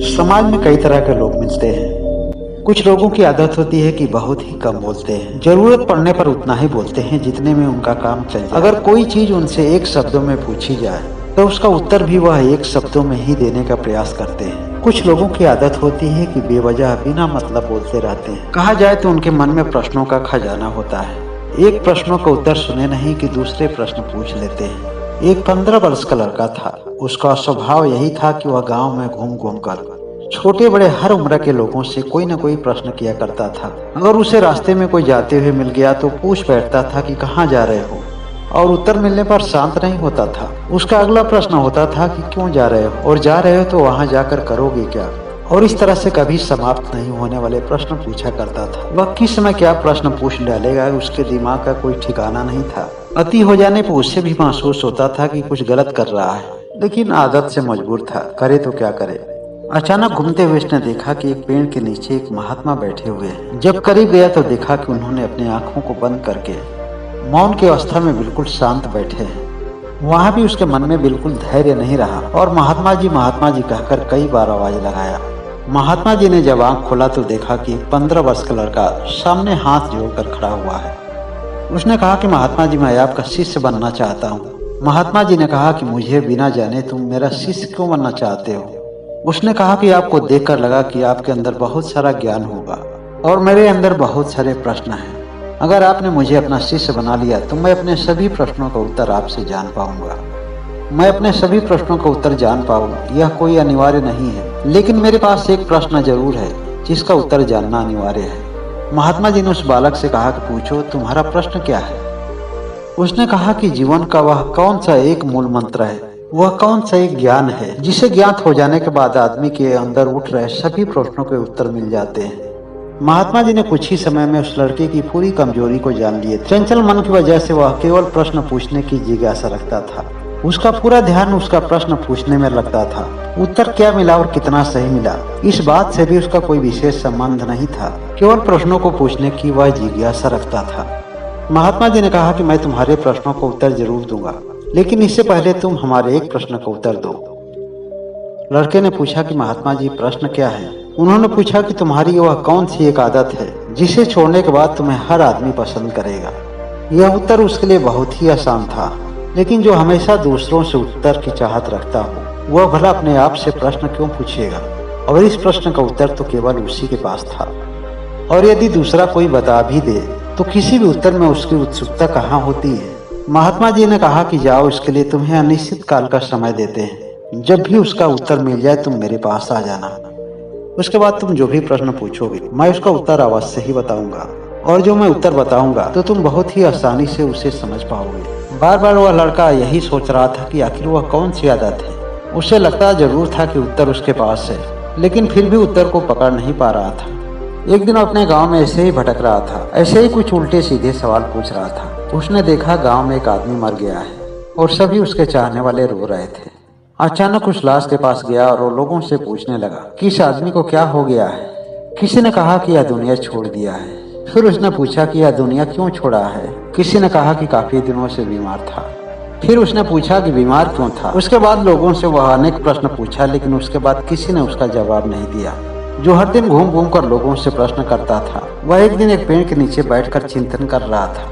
समाज में कई तरह के लोग मिलते हैं। कुछ लोगों की आदत होती है कि बहुत ही कम बोलते हैं, जरूरत पड़ने पर उतना ही बोलते हैं जितने में उनका काम चल जाए। अगर कोई चीज उनसे एक शब्दों में पूछी जाए तो उसका उत्तर भी वह एक शब्दों में ही देने का प्रयास करते हैं। कुछ लोगों की आदत होती है कि बेवजह बिना मतलब बोलते रहते हैं। कहा जाए तो उनके मन में प्रश्नों का खजाना होता है। एक प्रश्नों का उत्तर सुने नहीं कि दूसरे प्रश्न पूछ लेते हैं। एक 15 वर्ष का लड़का था। उसका स्वभाव यही था कि वह गांव में घूम घूम कर छोटे बड़े हर उम्र के लोगों से कोई न कोई प्रश्न किया करता था। अगर उसे रास्ते में कोई जाते हुए मिल गया तो पूछ बैठता था कि कहाँ जा रहे हो, और उत्तर मिलने पर शांत नहीं होता था। उसका अगला प्रश्न होता था कि क्यों जा रहे हो, और जा रहे हो तो वहाँ जाकर करोगे क्या। और इस तरह से कभी समाप्त नहीं होने वाले प्रश्न पूछा करता था। वह किस समय क्या प्रश्न पूछ डालेगा उसके दिमाग का कोई ठिकाना नहीं था। अति हो जाने पर उससे भी महसूस होता था कि कुछ गलत कर रहा है, लेकिन आदत से मजबूर था, करे तो क्या करे। अचानक घूमते हुए उसने देखा कि एक पेड़ के नीचे एक महात्मा बैठे हुए हैं। जब करीब गया तो देखा कि उन्होंने अपनी आंखों को बंद करके मौन की अवस्था में बिल्कुल शांत बैठे हैं। वहां भी उसके मन में बिल्कुल धैर्य नहीं रहा और महात्मा जी कहकर कई बार आवाज लगाया। महात्मा जी ने जब आंख खोला तो देखा कि 15 वर्ष का लड़का सामने हाथ जोड़कर खड़ा हुआ है। उसने कहा कि महात्मा जी, मैं आपका शिष्य बनना चाहता हूँ। महात्मा जी ने कहा कि मुझे बिना जाने तुम मेरा शिष्य क्यों बनना चाहते हो। उसने कहा कि आपको देखकर लगा कि आपके अंदर बहुत सारा ज्ञान होगा और मेरे अंदर बहुत सारे प्रश्न हैं। अगर आपने मुझे अपना शिष्य बना लिया तो मैं अपने सभी प्रश्नों का उत्तर आपसे जान पाऊंगा। मैं अपने सभी प्रश्नों का उत्तर जान पाऊंगा, यह कोई अनिवार्य नहीं है, लेकिन मेरे पास एक प्रश्न जरूर है जिसका उत्तर जानना अनिवार्य है। महात्मा जी ने उस बालक से कहा कि पूछो, तुम्हारा प्रश्न क्या है। उसने कहा कि जीवन का वह कौन सा एक मूल मंत्र है, वह कौन सा एक ज्ञान है जिसे ज्ञात हो जाने के बाद आदमी के अंदर उठ रहे सभी प्रश्नों के उत्तर मिल जाते हैं। महात्मा जी ने कुछ ही समय में उस लड़के की पूरी कमजोरी को जान लिए। चंचल मन की वजह से वह केवल प्रश्न पूछने की जिज्ञासा रखता था। उसका पूरा ध्यान उसका प्रश्न पूछने में लगता था। उत्तर क्या मिला और कितना सही मिला, इस बात से भी उसका कोई विशेष संबंध नहीं था। केवल प्रश्नों को पूछने की वह जिज्ञासा रखता था। महात्मा जी ने कहा कि मैं तुम्हारे प्रश्नों को उत्तर जरूर दूंगा, लेकिन इससे पहले तुम हमारे एक प्रश्न का उत्तर दो। लड़के ने पूछा कि महात्मा जी, प्रश्न क्या है। उन्होंने पूछा कि तुम्हारी वह कौन सी एक आदत है जिसे छोड़ने के बाद तुम्हें हर आदमी पसंद करेगा। यह उत्तर उसके लिए बहुत ही आसान था, लेकिन जो हमेशा दूसरों से उत्तर की चाहत रखता हो वह भला अपने आप से प्रश्न क्यों पूछेगा। और इस प्रश्न का उत्तर तो केवल उसी के पास था, और यदि दूसरा कोई बता भी दे तो किसी भी उत्तर में उसकी उत्सुकता कहाँ होती है। महात्मा जी ने कहा कि जाओ, इसके लिए तुम्हें अनिश्चित काल का समय देते हैं। जब भी उसका उत्तर मिल जाए तुम मेरे पास आ जाना। उसके बाद तुम जो भी प्रश्न पूछोगे मैं उसका उत्तर अवश्य ही बताऊंगा, और जो मैं उत्तर बताऊंगा तो तुम बहुत ही आसानी से उसे समझ पाओगे। बार बार वह लड़का यही सोच रहा था कि आखिर वह कौन सी आदत है। उसे लगता जरूर था कि उत्तर उसके पास है, लेकिन फिर भी उत्तर को पकड़ नहीं पा रहा था। एक दिन अपने गांव में ऐसे ही भटक रहा था, ऐसे ही कुछ उल्टे सीधे सवाल पूछ रहा था। उसने देखा गांव में एक आदमी मर गया है और सभी उसके चाहने वाले रो रहे थे। अचानक उस लाश के पास गया और वो लोगों से पूछने लगा कि इस आदमी को क्या हो गया है। किसी ने कहा कि यह दुनिया छोड़ दिया है। फिर उसने पूछा कि यह दुनिया क्यों छोड़ा है। किसी ने कहा कि काफी दिनों से बीमार था। फिर उसने पूछा कि बीमार क्यों था। उसके बाद लोगों से वह अनेक प्रश्न पूछा, लेकिन उसके बाद किसी ने उसका जवाब नहीं दिया। जो हर दिन घूम घूम कर लोगों से प्रश्न करता था, वह एक दिन एक पेड़ के नीचे बैठकर चिंतन कर रहा था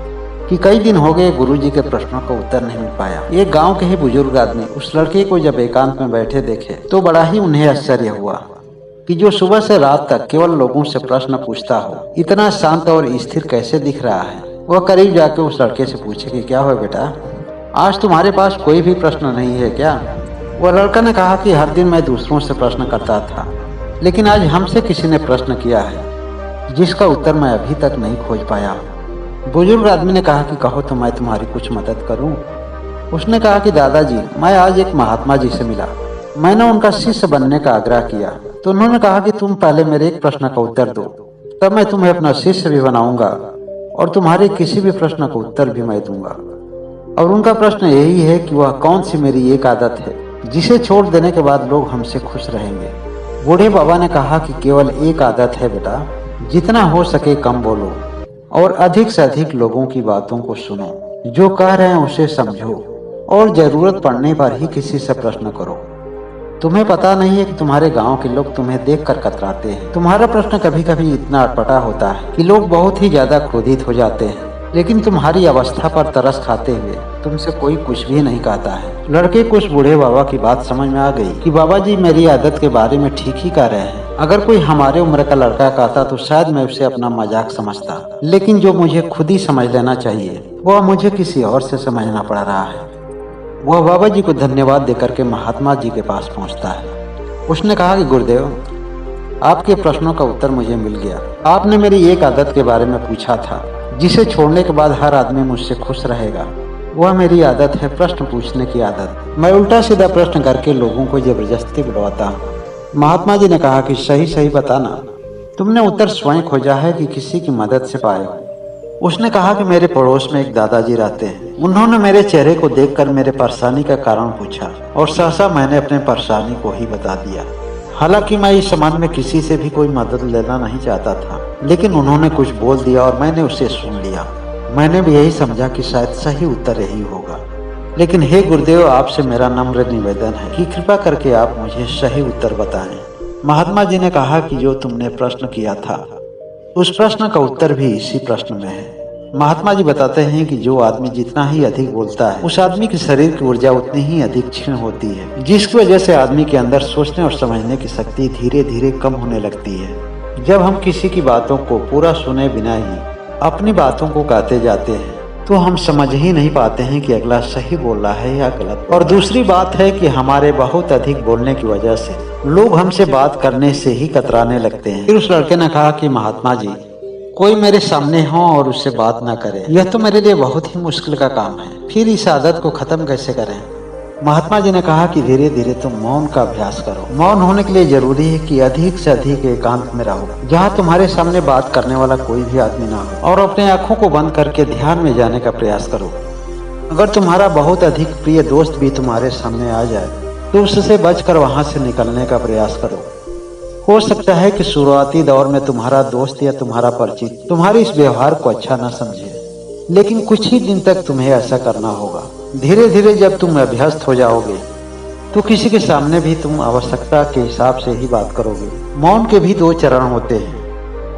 कि कई दिन हो गए गुरुजी के प्रश्नों का उत्तर नहीं मिल पाया। एक गांव के ही बुजुर्ग आदमी उस लड़के को जब एकांत में बैठे देखे तो बड़ा ही उन्हें आश्चर्य हुआ कि जो सुबह से रात तक केवल लोगों से प्रश्न पूछता हो, इतना शांत और स्थिर कैसे दिख रहा है। वह करीब जाके उस लड़के से पूछे कि क्या हुआ बेटा, आज तुम्हारे पास कोई भी प्रश्न नहीं है क्या। वह लड़का ने कहा कि हर दिन मैं दूसरों से प्रश्न करता था, लेकिन आज हमसे किसी ने प्रश्न किया है जिसका उत्तर मैं अभी तक नहीं खोज पाया। बुजुर्ग आदमी ने कहा कि कहो तो मैं तुम्हारी कुछ मदद करूं। उसने कहा कि दादाजी, मैं आज एक महात्मा जी से मिला। मैंने उनका शिष्य बनने का आग्रह किया तो उन्होंने कहा कि तुम पहले मेरे एक प्रश्न का उत्तर दो, तब मैं तुम्हें अपना शिष्य भी बनाऊंगा और तुम्हारे किसी भी प्रश्न का उत्तर भी मैं दूंगा। और उनका प्रश्न यही है कि वह कौन सी मेरी एक आदत है जिसे छोड़ देने के बाद लोग हमसे खुश रहेंगे। बूढ़े बाबा ने कहा कि केवल एक आदत है बेटा, जितना हो सके कम बोलो और अधिक से अधिक लोगों की बातों को सुनो। जो कह रहे हैं उसे समझो और जरूरत पड़ने पर ही किसी से प्रश्न करो। तुम्हें पता नहीं है कि तुम्हारे गांव के लोग तुम्हें देखकर कतराते हैं। तुम्हारा प्रश्न कभी कभी इतना अटपटा होता है कि लोग बहुत ही ज्यादा क्रोधित हो जाते हैं, लेकिन तुम्हारी अवस्था पर तरस खाते हुए तुमसे कोई कुछ भी नहीं कहता है। लड़के को उस बूढ़े बाबा की बात समझ में आ गई कि बाबा जी मेरी आदत के बारे में ठीक ही कह रहे हैं। अगर कोई हमारे उम्र का लड़का कहता तो शायद मैं उसे अपना मजाक समझता, लेकिन जो मुझे खुद ही समझ लेना चाहिए वह मुझे किसी और से समझना पड़ रहा है। वह बाबा जी को धन्यवाद देकर के महात्मा जी के पास पहुंचता है। उसने कहा कि गुरुदेव, आपके प्रश्नों का उत्तर मुझे मिल गया। आपने मेरी एक आदत के बारे में पूछा था जिसे छोड़ने के बाद हर आदमी मुझसे खुश रहेगा। वह मेरी आदत है प्रश्न पूछने की आदत। मैं उल्टा सीधा प्रश्न करके लोगों को जबरदस्ती बुलवाता हूँ। महात्मा जी ने कहा कि सही सही बताना, तुमने उत्तर स्वयं खोजा है कि किसी की मदद से पाए हो? उसने कहा कि मेरे पड़ोस में एक दादाजी रहते हैं। उन्होंने मेरे चेहरे को देखकर मेरे परेशानी का कारण पूछा और सहसा मैंने अपने परेशानी को ही बता दिया। हालांकि मैं इस संबंध में किसी से भी कोई मदद लेना नहीं चाहता था, लेकिन उन्होंने कुछ बोल दिया और मैंने उसे सुन लिया। मैंने भी यही समझा कि शायद सही उत्तर यही होगा। लेकिन हे गुरुदेव, आपसे मेरा नम्र निवेदन है कि कृपा करके आप मुझे सही उत्तर बताएं। महात्मा जी ने कहा कि जो तुमने प्रश्न किया था उस प्रश्न का उत्तर भी इसी प्रश्न में है। महात्मा जी बताते हैं कि जो आदमी जितना ही अधिक बोलता है उस आदमी के शरीर की ऊर्जा उतनी ही अधिक क्षीण होती है, जिसकी वजह से आदमी के अंदर सोचने और समझने की शक्ति धीरे धीरे कम होने लगती है। जब हम किसी की बातों को पूरा सुने बिना ही अपनी बातों को कहते जाते हैं तो हम समझ ही नहीं पाते हैं कि अगला सही बोल रहा है या गलत। और दूसरी बात है कि हमारे बहुत अधिक बोलने की वजह से लोग हमसे बात करने से ही कतराने लगते हैं। फिर उस लड़के ने कहा कि महात्मा जी, कोई मेरे सामने हो और उससे बात ना करे, यह तो मेरे लिए बहुत ही मुश्किल का काम है। फिर इस आदत को खत्म कैसे करें? महात्मा जी ने कहा कि धीरे धीरे तुम मौन का अभ्यास करो। मौन होने के लिए जरूरी है कि अधिक से अधिक एकांत में रहो, जहाँ तुम्हारे सामने बात करने वाला कोई भी आदमी ना हो, और अपने आंखों को बंद करके ध्यान में जाने का प्रयास करो। अगर तुम्हारा बहुत अधिक प्रिय दोस्त भी तुम्हारे सामने आ जाए तो उससे बचकर वहां से निकलने का प्रयास करो। हो सकता है कि शुरुआती दौर में तुम्हारा दोस्त या तुम्हारा परिचित तुम्हारे इस व्यवहार को अच्छा ना समझे, लेकिन कुछ ही दिन तक तुम्हें ऐसा करना होगा। धीरे धीरे जब तुम अभ्यस्त हो जाओगे तो किसी के सामने भी तुम आवश्यकता के हिसाब से ही बात करोगे। मौन के भी दो चरण होते हैं।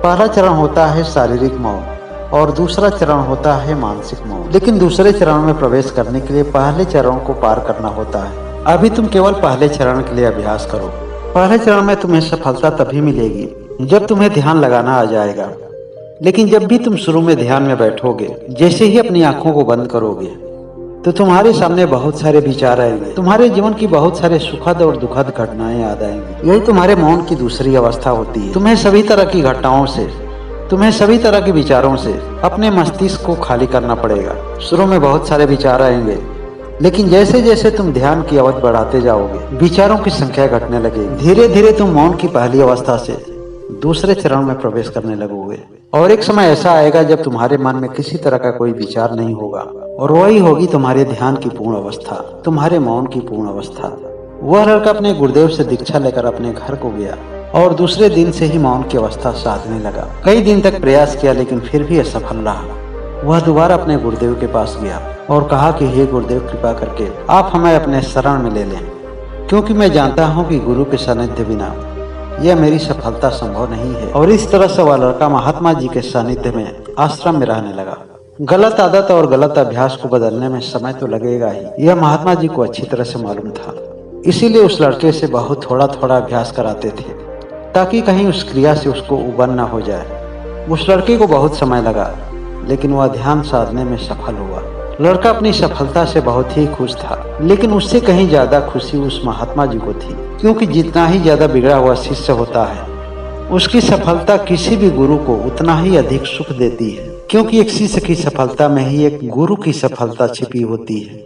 पहला चरण होता है शारीरिक मौन और दूसरा चरण होता है मानसिक मौन। लेकिन दूसरे चरण में प्रवेश करने के लिए पहले चरण को पार करना होता है। अभी तुम केवल पहले चरण के लिए अभ्यास करो। पहले चरण में तुम्हें सफलता तभी मिलेगी जब तुम्हें ध्यान लगाना आ जाएगा। लेकिन जब भी तुम शुरू में ध्यान में बैठोगे, जैसे ही अपनी आंखों को बंद करोगे तो तुम्हारे सामने बहुत सारे विचार आएंगे। तुम्हारे जीवन की बहुत सारे सुखद और दुखद घटनाएं याद आएंगी। यही तुम्हारे मौन की दूसरी अवस्था होती है। तुम्हें सभी तरह की घटनाओं से, तुम्हें सभी तरह के विचारों से अपने मस्तिष्क को खाली करना पड़ेगा। शुरू में बहुत सारे विचार आएंगे, लेकिन जैसे जैसे तुम ध्यान की अवधि बढ़ाते जाओगे विचारों की संख्या घटने लगेगी। धीरे धीरे तुम मौन की पहली अवस्था से दूसरे चरण में प्रवेश करने लगोगे और एक समय ऐसा आएगा जब तुम्हारे मन में किसी तरह का कोई विचार नहीं होगा और वही होगी तुम्हारे ध्यान की पूर्ण अवस्था, तुम्हारे मौन की पूर्ण अवस्था। वह लड़का अपने गुरुदेव से दीक्षा लेकर अपने घर को गया और दूसरे दिन से ही मौन की अवस्था साधने लगा। कई दिन तक प्रयास किया लेकिन फिर भी असफल रहा। वह दोबारा अपने गुरुदेव के पास गया और कहा कि हे गुरुदेव, कृपा करके आप हमें अपने शरण में ले लें, क्योंकि मैं जानता हूँ कि गुरु के सानिध्य बिना यह मेरी सफलता संभव नहीं है। और इस तरह से वह लड़का महात्मा जी के सानिध्य में आश्रम में रहने लगा। गलत आदत और गलत अभ्यास को बदलने में समय तो लगेगा ही, यह महात्मा जी को अच्छी तरह से मालूम था। इसीलिए उस लड़के से बहुत थोड़ा थोड़ा अभ्यास कराते थे ताकि कहीं उस क्रिया से उसको उबर न हो जाए। उस लड़के को बहुत समय लगा, लेकिन वह ध्यान साधने में सफल हुआ। लड़का अपनी सफलता से बहुत ही खुश था, लेकिन उससे कहीं ज्यादा खुशी उस महात्मा जी को थी, क्योंकि जितना ही ज्यादा बिगड़ा हुआ शिष्य होता है उसकी सफलता किसी भी गुरु को उतना ही अधिक सुख देती है, क्योंकि एक शिष्य की सफलता में ही एक गुरु की सफलता छिपी होती है।